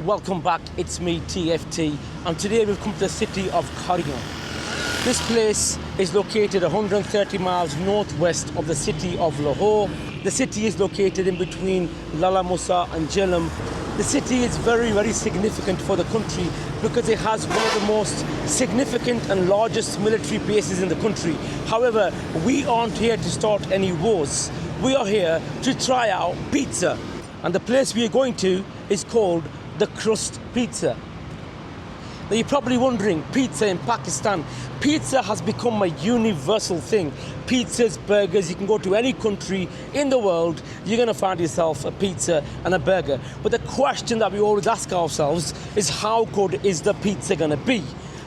Welcome back, it's me TFT, and today we've come to the city of Kharian. This place is located 130 miles northwest of the city of Lahore. The city is located in between Lala Musa and Jhelum. The city is very significant for the country because it has one of the most significant and largest military bases in the country. However, we aren't here to start any wars. We are here to try out pizza. And the place we are going to is called the Crust Pizza. Now you're probably wondering, pizza in Pakistan. Pizza has become a universal thing. Pizzas, burgers, you can go to any country in the world, you're gonna find yourself a pizza and a burger. But the question that we always ask ourselves is how good is the pizza gonna be?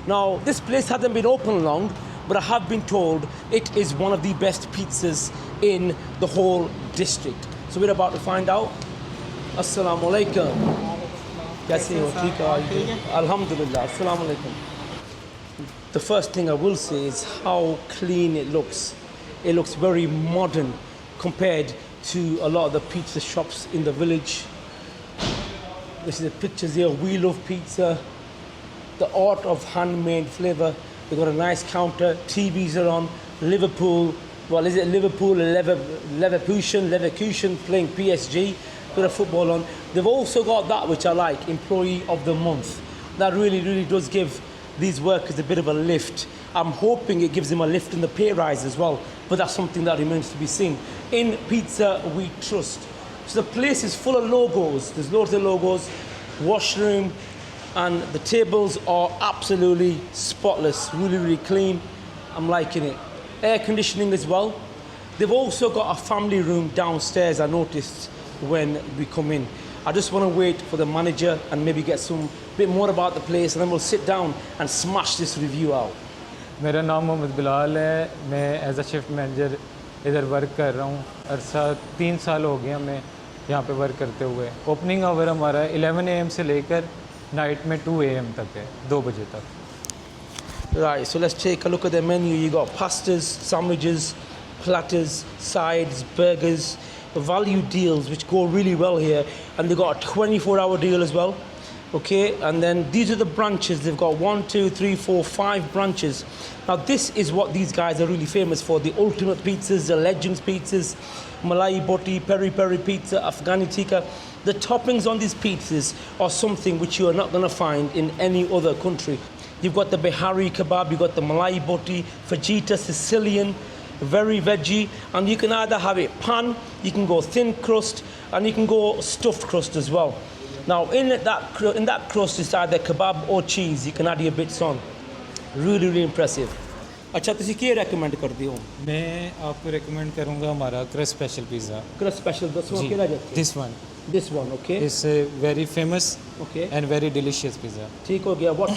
Now, this place hasn't been open long, but I have been told it is one of the best pizzas in the whole district. So we're about to find out. Assalamu alaikum. कैसे हो ठीक है Alhamdulillah. Assalamu alaikum. The first thing I will say is how clean it looks. It looks very modern compared to a lot of the pizza shops in the village. This is the pictures here. We love pizza. The art of handmade flavor. They've got a nice counter. TVs are on. Liverpool. Well, is it Liverpool? Leverkusen playing PSG. Got a football on. They've also got that which I like, Employee of the Month. That really does give these workers a bit of a lift. I'm hoping it gives them a lift in the pay rise as well, but that's something that remains to be seen. In Pizza We Trust. So the place is full of logos. There's loads of logos, washroom, and the tables are absolutely spotless, really clean. I'm liking it. Air conditioning as well. They've also got a family room downstairs, I noticed when we come in. I just want to wait for the manager and maybe get some bit more about the place, and then we'll sit down and smash this review out. मेरा नाम मोहम्मद बिलाल है. मैं as a shift manager इधर work कर रहा हूँ. अरसा 3 साल हो गया मैं यहाँ पे वर्क करते हुए. ओपनिंग आवर हमारा 11 AM से लेकर नाइट में 2 AM तक है, 2 बजे तक. Right, so let's take a look at the menu. You got pastas, sandwiches, platters, sides, burgers, value deals which go really well here, and they've got a 24-hour deal as well. Okay, and then these are the branches. They've got 1, 2, 3, 4, 5 branches. Now this is what these guys are really famous for, the ultimate pizzas, the legends pizzas, Malai Boti, Peri Peri pizza, Afghani tikka. The toppings on these pizzas are something which you are not going to find in any other country. You've got the Bihari kebab, you've got the Malai Boti, fajita, Sicilian, very veggie, and you can either have it pan, you can go thin crust, and you can go stuffed crust as well. Now in that crust is either kebab or cheese. You can add your bits on. Really impressive. अच्छा तुसी क्या recommend करते हो? मैं आपको recommend करूँगा हमारा Crust Special Pizza. Crust Special, this one क्या रहता है? This one, okay. It's a very famous and very delicious pizza. ठीक हो गया. What?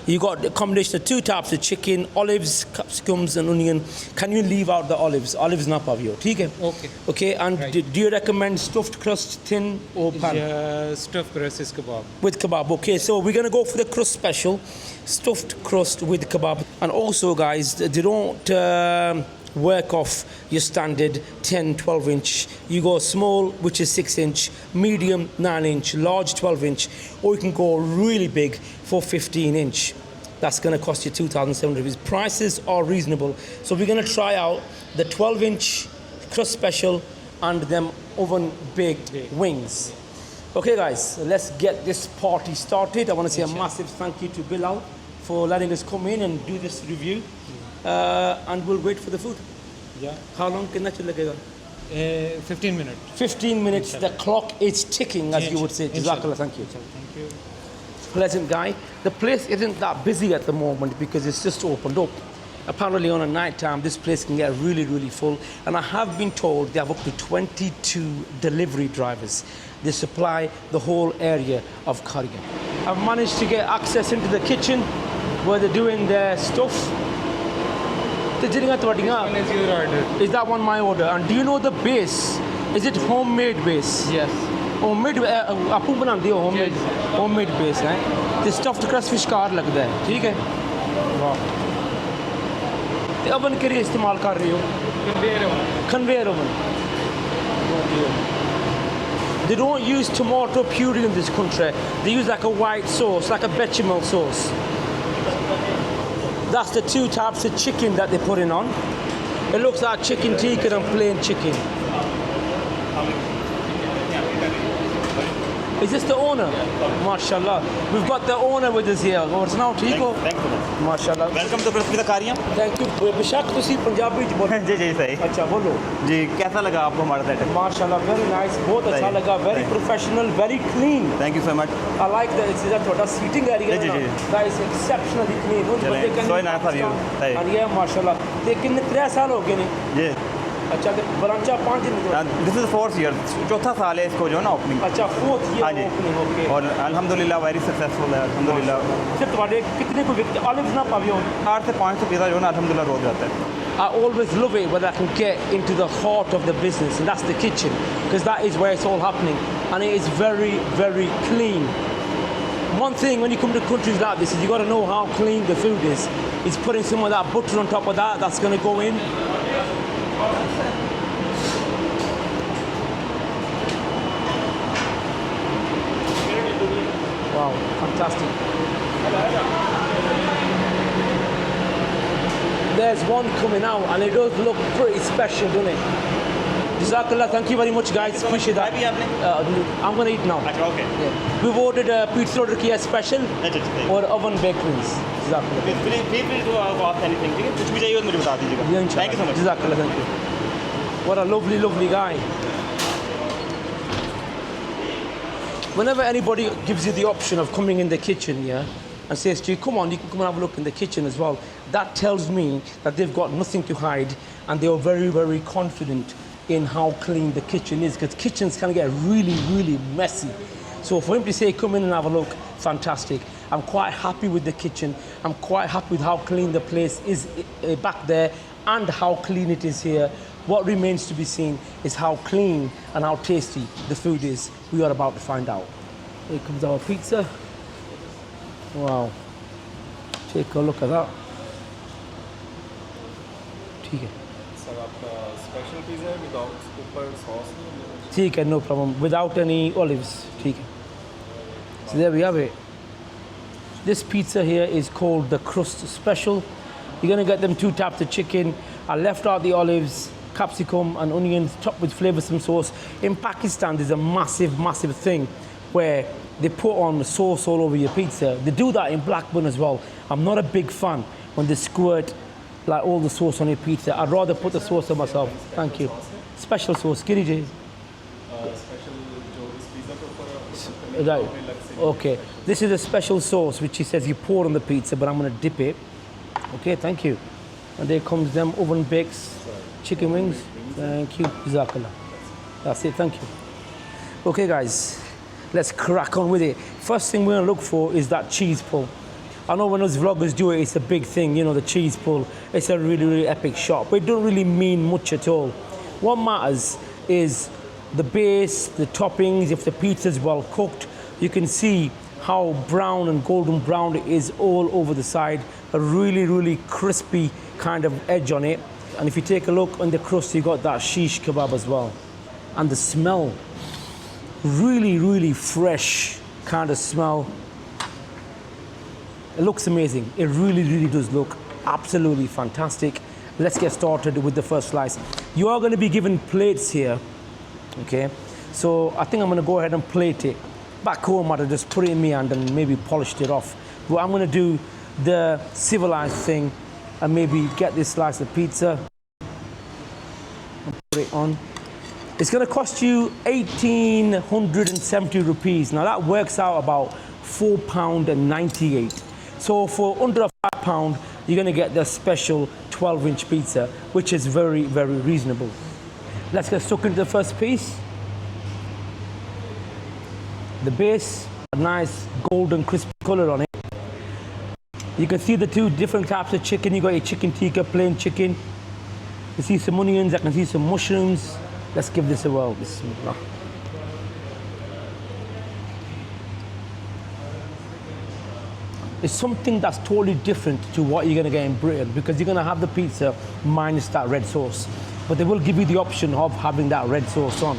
You got a combination of 2 types of chicken, olives, capsicums, and onion. Can you leave out the olives? Olives ना पावियो, ठीक है? Okay, and right. Do you recommend stuffed crust, thin or pan? Yeah, stuffed crust is kebab. With kebab, okay. So we're gonna go for the Crust Special, stuffed crust with kebab. And also, guys, they don't work off your standard 10-12 inch. You go small, which is 6 inch, medium 9 inch, large 12 inch, or you can go really big for 15 inch. That's going to cost you 2,700 rupees. Prices are reasonable. So we're going to try out the 12 inch Crust Special and them oven baked wings. Okay guys, let's get this party started. I want to say a massive thank you to Bilal for letting us come in and do this review. And we'll wait for the food. Yeah. How long can that take? 15 minutes. 15 minutes. The clock is ticking, as you would say. Jazakallah, thank you. Thank you. Pleasant guy. The place isn't that busy at the moment because it's just opened up. Apparently on a night time, this place can get really full. And I have been told they have up to 22 delivery drivers. They supply the whole area of Kharian. I've managed to get access into the kitchen where they're doing their stuff. This one is your order. Is that one my order? And do you know the base? Is it homemade base? Yes. Homemade, आपू बनाते हो homemade, homemade base है. The stuffed crust fish car लगता है, ठीक है? वाह. ते oven के लिए इस्तेमाल कर रही हो? Conveyor oven. Conveyor oven. They don't use tomato puree in this country. They use like a white sauce, like a bechamel sauce. That's the two types of chicken that they put in on. It looks like chicken tikka and plain chicken. Is this the owner? MashaAllah. We've got the owner with us here. What's now, Tico? Thank you. MashaAllah. Welcome to Crust Pizza Kharian. Thank you. बेशक तुसी पंजाबी च बोलो। जी जी सही। अच्छा बोलो। जी कैसा लगा आपको हमारा सेटअप? MashaAllah, very nice. बहुत अच्छा लगा. Very professional, very clean. Thank you so much. I like that. It's that थोड़ा seating area जी, है जी, ना. जी। That is exceptionally clean. चलें, so nice of you. सही। And yeah, MashaAllah. लेकिन 3 साल हो गए नहीं. जी। अच्छा तो ब्रांचा 5 दिन हो गए. दिस इज 4th ईयर, चौथा साल है इसको जो है ना ओपनिंग। अच्छा 4th year हाँ जी। opening, okay. और अल्हम्दुलिल्लाह वेरी सक्सेसफुल है अल्हम्दुलिल्लाह। फिर तुम्हारे कितने को विकते ऑलिव्स ना पावियो? 8 से 500 पिज़्ज़ा जो है ना अल्हम्दुलिल्लाह रोज जाता है। I always love it when I can get into the heart of the business, and that's the kitchen, because that is where it's all happening, and it is very, very clean. One thing when you come to countries like this is you got to know how clean the food is. It's putting some of that butter on top of that. That's going to go in. Wow, fantastic. There's one coming out and it does look pretty special, doesn't it? Jazakallah, thank you very much guys, appreciate that. I'm going to eat now. Okay. Yeah. We've ordered a pizza order kiya special or oven baked wings. Jazakallah. Feel free to ask anything, ठीक है? कुछ भी चाहिए तो मुझे बता दीजिएगा। Yeah, inshallah. Thank you so much. Jazakallah, thank you. What a lovely, lovely guy. Whenever anybody gives you the option of coming in the kitchen, yeah, and says to you, come on, you can come and have a look in the kitchen as well, that tells me that they've got nothing to hide and they are very, very confident in how clean the kitchen is, because kitchens can get really, really messy. So for him to say, come in and have a look, fantastic. I'm quite happy with the kitchen. I'm quite happy with how clean the place is back there and how clean it is here. What remains to be seen is how clean and how tasty the food is. We are about to find out. Here comes our pizza. Wow. Take a look at that. ठीक है. Sir आपका special pizza है without ऊपर sauce नहीं? ठीक है, no problem. Without any olives. ठीक है. So there we have it. This pizza here is called the Crust Special. You're going to get them 2 types of chicken. I left out the olives, capsicum and onions topped with flavoursome sauce. In Pakistan, there's a massive, massive thing where they put on sauce all over your pizza. They do that in Blackburn as well. I'm not a big fan when they squirt like all the sauce on your pizza. I'd rather put the sauce on myself. Thank you. Special sauce. Kitty J. Special जो इस pizza के ऊपर Right. Okay. This is a special sauce which he says you pour on the pizza, but I'm going to dip it. Okay, thank you. And there comes them oven bakes chicken wings. Thank you. Jazakallah. That's it. Thank you. Okay, guys. Let's crack on with it. First thing we're going to look for is that cheese pull. I know when those vloggers do it, it's a big thing, you know, the cheese pull. It's a really, really epic shot, but it don't really mean much at all. What matters is the base, the toppings. If the pizza is well cooked, you can see how brown and golden brown it is all over the side. A really, really crispy kind of edge on it. And if you take a look on the crust, you got that shish kebab as well. And the smell, really, really fresh kind of smell. It looks amazing. It really, really does look absolutely fantastic. Let's get started with the first slice. You are going to be given plates here, okay? So I think I'm going to go ahead and plate it. Back home, I'd have just put it in my hand and maybe polished it off. But I'm going to do the civilized thing and maybe get this slice of pizza and put it on. It's going to cost you 1,870 rupees. Now that works out about £4.98. So for under a £5, you're going to get the special 12-inch pizza, which is very, very reasonable. Let's get stuck into the first piece. The base, a nice golden crispy color on it. You can see the 2 different types of chicken. You got your chicken tikka, plain chicken. You see some onions, I can see some mushrooms. Let's give this a whirl. Bismillah. It's something that's totally different to what you're going to get in Britain, because you're going to have the pizza minus that red sauce. But they will give you the option of having that red sauce on.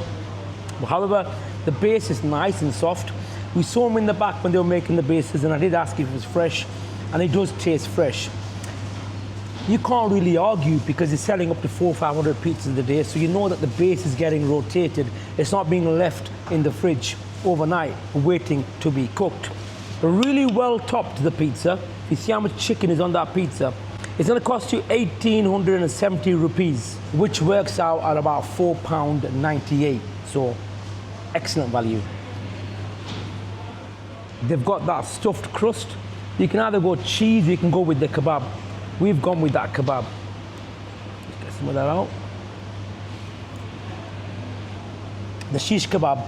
But however, The base is nice and soft. We saw them in the back when they were making the bases, and I did ask if it was fresh, and it does taste fresh. You can't really argue because it's selling up to 400-500 pizzas a day, so you know that the base is getting rotated. It's not being left in the fridge overnight waiting to be cooked. Really well topped, the pizza. You see how much chicken is on that pizza. It's going to cost you 1,870 rupees, which works out at about £4.98. So excellent value. They've got that stuffed crust. You can either go cheese, you can go with the kebab. We've gone with that kebab. Let's get some of that out. The shish kebab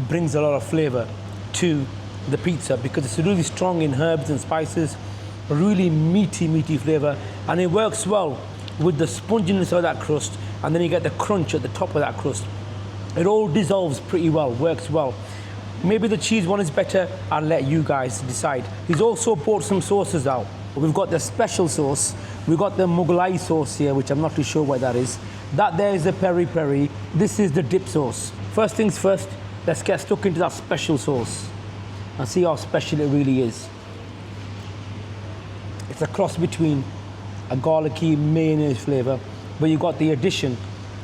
brings a lot of flavor to the pizza because it's really strong in herbs and spices, really meaty flavor, and it works well with the sponginess of that crust, and then you get the crunch at the top of that crust. It all dissolves pretty well, works well. Maybe the cheese one is better. I'll let you guys decide. He's also brought some sauces out. We've got the special sauce. We've got the Mughlai sauce here, which I'm not too sure what that is. That there is the peri peri. This is the dip sauce. First things first, let's get stuck into that special sauce and see how special it really is. It's a cross between a garlicky mayonnaise flavor, but you've got the addition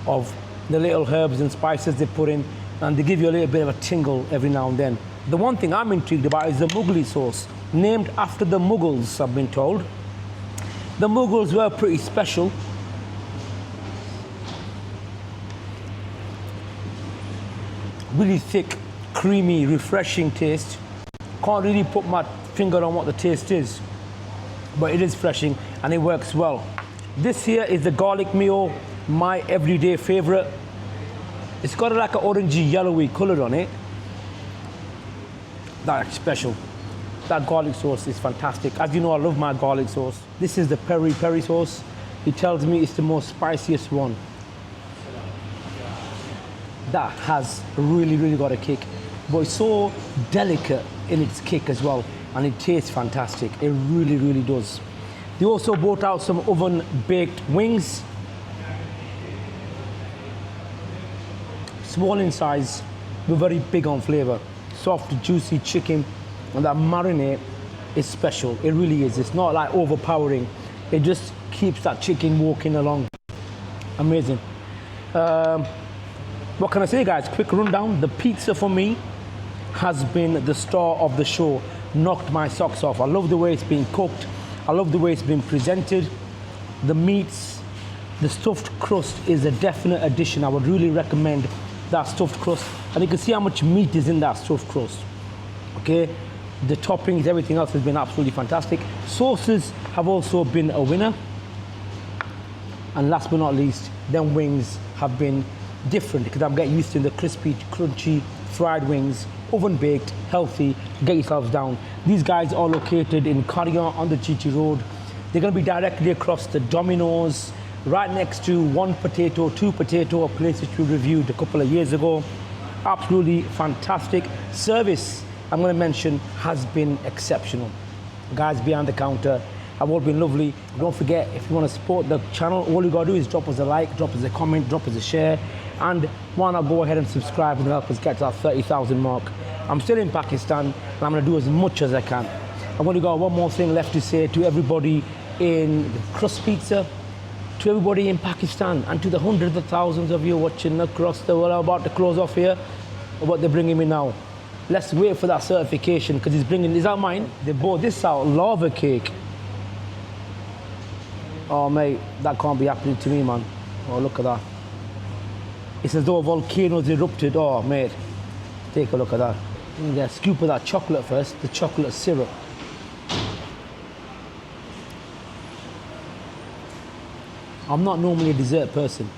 of the little herbs and spices they put in, and they give you a little bit of a tingle every now and then. The one thing I'm intrigued about is the Mughlai sauce, named after the Mughals, I've been told. The Mughals were pretty special. Really thick, creamy, refreshing taste. Can't really put my finger on what the taste is, but it is refreshing and it works well. This here is the garlic mayo, my everyday favorite. It's got like an orangey, yellowy color on it. That's special. That garlic sauce is fantastic. As you know, I love my garlic sauce. This is the peri peri sauce. He tells me it's the most spiciest one. That has really got a kick, but it's so delicate in its kick as well, and it tastes fantastic. It really does. They also brought out some oven baked wings. Small in size, but very big on flavor. Soft, juicy chicken, and that marinade is special. It really is. It's not like overpowering. It just keeps that chicken walking along. Amazing. What can I say, guys? Quick rundown. The pizza for me has been the star of the show. Knocked my socks off. I love the way it's been cooked. I love the way it's been presented. The meats, the stuffed crust is a definite addition. I would really recommend that stuffed crust. And you can see how much meat is in that stuffed crust. Okay, the toppings, everything else has been absolutely fantastic. Sauces have also been a winner. And last but not least, them wings have been different because I'm getting used to the crispy, crunchy, fried wings, oven baked, healthy. Get yourselves down. These guys are located in Kharian on the Chichi Road. They're going to be directly across the Domino's, right next to One Potato, Two Potato, a place which we reviewed a couple of years ago. Absolutely fantastic. Service, I'm going to mention, has been exceptional. Guys behind the counter have all been lovely. Don't forget, if you want to support the channel, all you got to do is drop us a like, drop us a comment, drop us a share, and why not go ahead and subscribe and help us get to our 30,000 mark. I'm still in Pakistan, and I'm going to do as much as I can. I've only got one more thing left to say to everybody in Crust Pizza, to everybody in Pakistan, and to the hundreds of thousands of you watching across the world. I'm about to close off here. What they're bringing me now. Let's wait for that certification, because he's bringing, is that mine? They bought this out, lava cake. Oh mate, that can't be happening to me, man. Oh, look at that. It's as though volcanoes erupted. Oh mate, take a look at that. You get a scoop of that chocolate first, the chocolate syrup. I'm not normally a dessert person,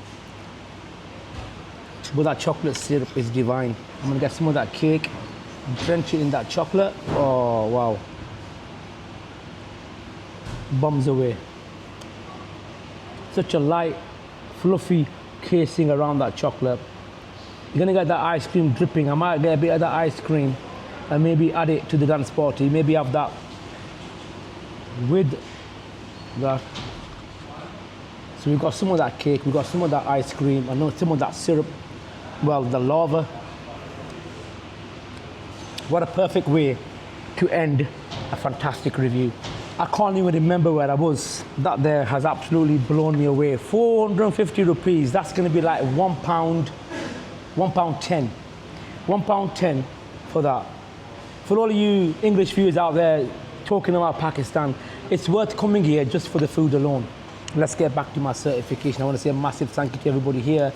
but that chocolate syrup is divine. I'm gonna get some of that cake, drench it in that chocolate. Oh wow. Bombs away. Such a light, fluffy casing around that chocolate. You're gonna get that ice cream dripping. I might get a bit of that ice cream and maybe add it to the dance party. Maybe have that with that. So we've got some of that cake, we've got some of that ice cream, and some of that syrup. Well, the lava. What a perfect way to end a fantastic review. I can't even remember where I was. That there has absolutely blown me away. 450 rupees, that's gonna be like £1.10. £1.10 for that. For all of you English viewers out there talking about Pakistan, it's worth coming here just for the food alone. Let's get back to my certification. I want to say a massive thank you to everybody here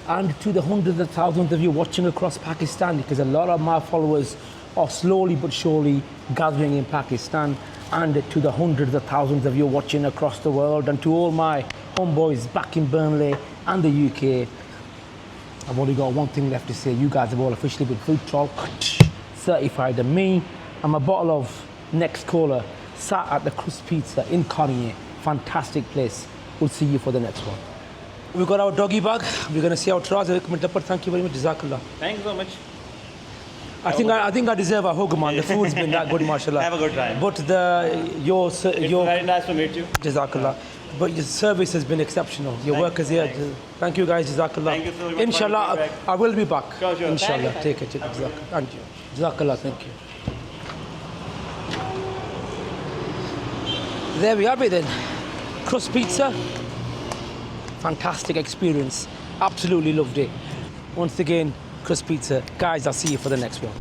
and to the hundreds of thousands of you watching across Pakistan, because a lot of my followers are slowly but surely gathering in Pakistan, and to the hundreds of thousands of you watching across the world, and to all my homeboys back in Burnley and the UK. I've only got one thing left to say. You guys have all officially been Food Talk certified, and me and my bottle of Next Caller sat at the Crust Pizza in Kharian. Fantastic place. We'll see you for the next one. We've got our doggy bag. We're going to see our TRYS. Thank you very much. Jazakallah. Thank you so much. I think I deserve a hug, man. The food's been that good, mashallah. Have a good time. But your It's very nice to meet you. Jazakallah. But your service has been exceptional. Your workers here. Thank you guys. Jazakallah. Thank you so much. Inshallah, I will be back. Sure. Inshallah. Thank Take it. Jazakallah. Thank you. Jazakallah. Thank you. There we have it then. Crust Pizza. Fantastic experience. Absolutely loved it. Once again, Crust Pizza. Guys, I'll see you for the next one.